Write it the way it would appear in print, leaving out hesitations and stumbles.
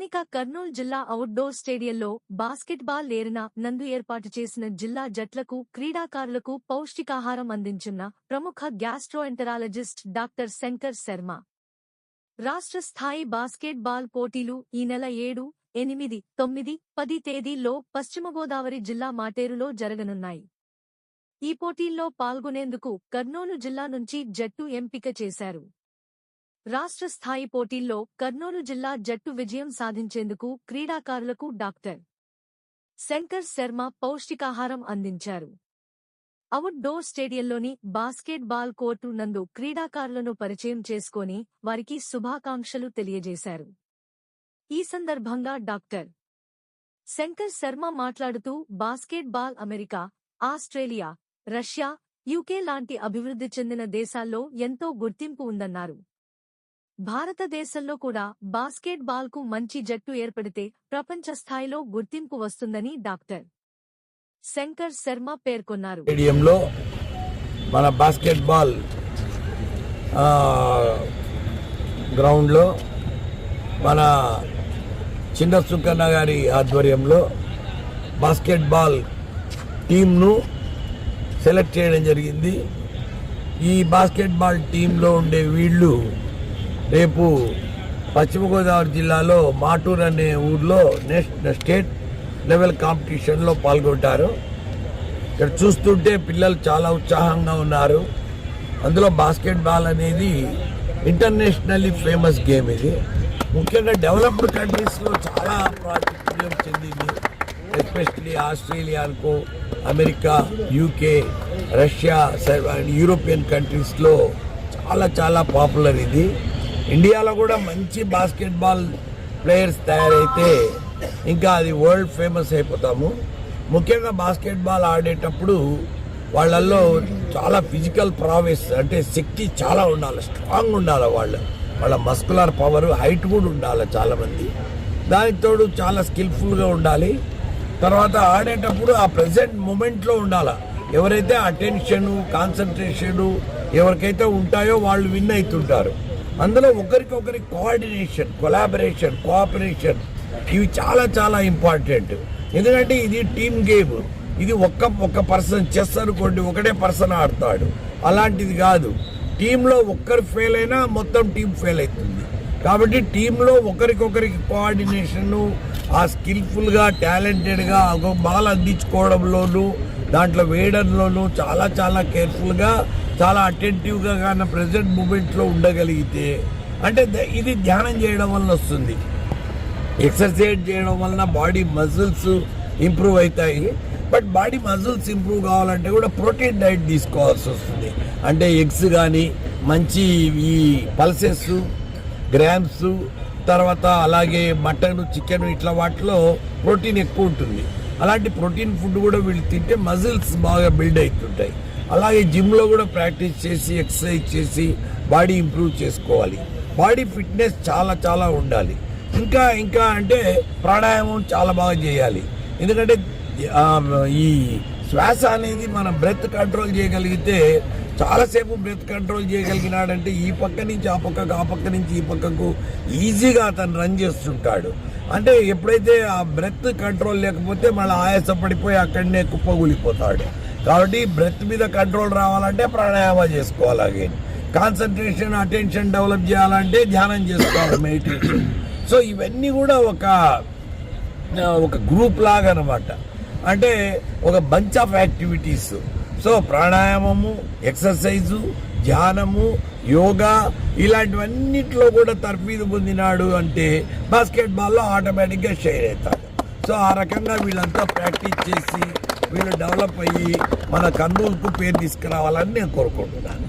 స్థానిక కర్నూలు జిల్లా అవుట్డోర్ స్టేడియంలో బాస్కెట్బాల్ ఏరినా నందు ఏర్పాటు చేసిన జిల్లా జట్లకు క్రీడాకారులకు పౌష్టికాహారం అందించిన ప్రముఖ గ్యాస్ట్రోఎంటరాలజిస్ట్ డాక్టర్ శంకర్ శర్మ. రాష్ట్ర స్థాయి బాస్కెట్బాల్ పోటీలు ఈ నెల 7, 8, 9, 10 తేదీల్లో పశ్చిమగోదావరి జిల్లా మాటేరులో జరగనున్నాయి. ఈ పోటీల్లో పాల్గొనేందుకు కర్నూలు జిల్లా నుంచి జట్టు ఎంపిక చేశారు. రాష్ట్ర స్థాయి పోటీల్లో కర్నూలు జిల్లా జట్టు విజయం సాధించేందుకు క్రీడాకారులకు డాక్టర్ శంకర్ శర్మ పౌష్టికాహారం అందించారు. అవుట్ డోర్ స్టేడియంలోని బాస్కెట్ బాల్ కోర్టు నందు క్రీడాకారులను పరిచయం చేసుకొని వారికి శుభాకాంక్షలు తెలియజేశారు. ఈ సందర్భంగా డాక్టర్ శంకర్ శర్మ మాట్లాడుతూ basket ball America, Australia, Russia, UK లాంటి అభివృద్ధి చెందిన దేశాల్లో ఎంతో గుర్తింపు ఉందన్నారు. భారతదేశంలో కూడా బాస్కెట్ బాల్ కు మంచి జట్టు ఏర్పడితే ప్రపంచ స్థాయిలో గుర్తింపు వస్తుందని డాక్టర్ శంకర్ శర్మ పేర్కొన్నారు. స్టేడియంలో మన బాస్కెట్ బాల్ గ్రౌండ్లో మన చిన్న సుకన్న గారి ఆధ్వర్యంలో బాస్కెట్ బాల్ టీంను సెలెక్ట్ చేయడం జరిగింది. ఈ బాస్కెట్ బాల్ టీంలో ఉండే వీళ్ళు రేపు పశ్చిమ గోదావరి జిల్లాలో మాటూరు అనే ఊర్లో స్టేట్ లెవెల్ కాంపిటీషన్లో పాల్గొంటారు. ఇక్కడ చూస్తుంటే పిల్లలు చాలా ఉత్సాహంగా ఉన్నారు. అందులో బాస్కెట్ బాల్ అనేది ఇంటర్నేషనల్లీ ఫేమస్ గేమ్. ఇది ముఖ్యంగా డెవలప్డ్ కంట్రీస్లో చాలా ప్రాచుర్యం చెందింది. ఎస్పెషల్లీ ఆస్ట్రేలియా అనుకో, అమెరికా, యూకే, రష్యా, యూరోపియన్ కంట్రీస్లో చాలా చాలా పాపులర్ ఇది. ఇండియాలో కూడా మంచి బాస్కెట్ బాల్ ప్లేయర్స్ తయారైతే ఇంకా అది వరల్డ్ ఫేమస్ అయిపోతాము. ముఖ్యంగా బాస్కెట్ బాల్ ఆడేటప్పుడు వాళ్ళల్లో చాలా ఫిజికల్ ప్రావెస్ అంటే శక్తి చాలా ఉండాలి, స్ట్రాంగ్ ఉండాలి. వాళ్ళ మస్కులర్ పవర్, హైట్ కూడా ఉండాలి చాలామంది. దానికి తోడు చాలా స్కిల్ఫుల్గా ఉండాలి. తర్వాత ఆడేటప్పుడు ఆ ప్రజెంట్ మూమెంట్లో ఉండాలి. ఎవరైతే అటెన్షను, కాన్సన్ట్రేషను ఎవరికైతే ఉంటాయో వాళ్ళు విన్ అవుతుంటారు. అందులో ఒకరికొకరి కోఆర్డినేషన్, కొలాబరేషన్, కోఆపరేషన్ ఇవి చాలా చాలా ఇంపార్టెంట్. ఎందుకంటే ఇది టీమ్ గేమ్. ఇది ఒక్క పర్సన్ చెస్ అనుకోండి, ఒకటే పర్సన్ ఆడతాడు. అలాంటిది కాదు. టీంలో ఒక్కరు ఫెయిల్ అయినా మొత్తం టీం ఫెయిల్ అవుతుంది. కాబట్టి టీంలో ఒకరికొకరికి కోఆర్డినేషను, ఆ స్కిల్ఫుల్గా, టాలెంటెడ్గా ఒక బాల్ అందించుకోవడంలోనూ, దాంట్లో వేయడంలోనూ చాలా చాలా కేర్ఫుల్గా, చాలా అటెంటివ్గా కానీ ప్రజెంట్ మూమెంట్లో ఉండగలిగితే, అంటే ఇది ధ్యానం చేయడం వల్ల వస్తుంది. ఎక్సర్సైజ్ చేయడం వలన బాడీ మజిల్స్ ఇంప్రూవ్ అవుతాయి. బట్ బాడీ మజిల్స్ ఇంప్రూవ్ కావాలంటే కూడా ప్రోటీన్ డైట్ తీసుకోవాల్సి వస్తుంది. అంటే ఎగ్స్ కానీ, మంచి ఈ పల్సెస్, గ్రామ్స్, తర్వాత అలాగే మటన్, చికెన్ ఇట్లా వాటిలో ప్రోటీన్ ఎక్కువ ఉంటుంది. అలాంటి ప్రోటీన్ ఫుడ్ కూడా వీళ్ళు తింటే మజిల్స్ బాగా బిల్డ్ అవుతుంటాయి. అలాగే జిమ్లో కూడా ప్రాక్టీస్ చేసి, ఎక్సర్సైజ్ చేసి బాడీ ఇంప్రూవ్ చేసుకోవాలి. బాడీ ఫిట్నెస్ చాలా చాలా ఉండాలి. ఇంకా అంటే ప్రాణాయామం చాలా బాగా చేయాలి. ఎందుకంటే ఈ శ్వాస అనేది మన బ్రెత్ కంట్రోల్ చేయగలిగితే, చాలాసేపు బ్రెత్ కంట్రోల్ చేయగలిగినాడంటే ఈ పక్క నుంచి ఆ పక్కకు, ఆ పక్క నుంచి ఈ పక్కకు ఈజీగా అతను రన్ చేస్తుంటాడు. అంటే ఎప్పుడైతే ఆ బ్రెత్ కంట్రోల్ లేకపోతే మళ్ళీ ఆయాసపడిపోయి అక్కడనే కుప్పగూలిపోతాడు. కాబట్టి బ్రెత్ మీద కంట్రోల్ రావాలంటే ప్రాణాయామం చేసుకోవాలి. అగైన్ కాన్సన్ట్రేషన్, అటెన్షన్ డెవలప్ చేయాలంటే ధ్యానం చేసుకోవాలి, మెడిటేషన్. సో ఇవన్నీ కూడా ఒక గ్రూప్ లాగా అనమాట. అంటే ఒక బంచ్ ఆఫ్ యాక్టివిటీస్. సో ప్రాణాయామము, ఎక్సర్సైజు, ధ్యానము, యోగా ఇలాంటివన్నిట్లో కూడా తర్ఫీదు పొందినాడు అంటే బాస్కెట్ బాల్లో ఆటోమేటిక్గా షైన్ అవుతాడు. సో ఆ రకంగా వీళ్ళంతా ప్రాక్టీస్ చేసి వీళ్ళు డెవలప్ అయ్యి మన కర్నూలుకు పేరు తీసుకురావాలని నేను కోరుకుంటున్నాను.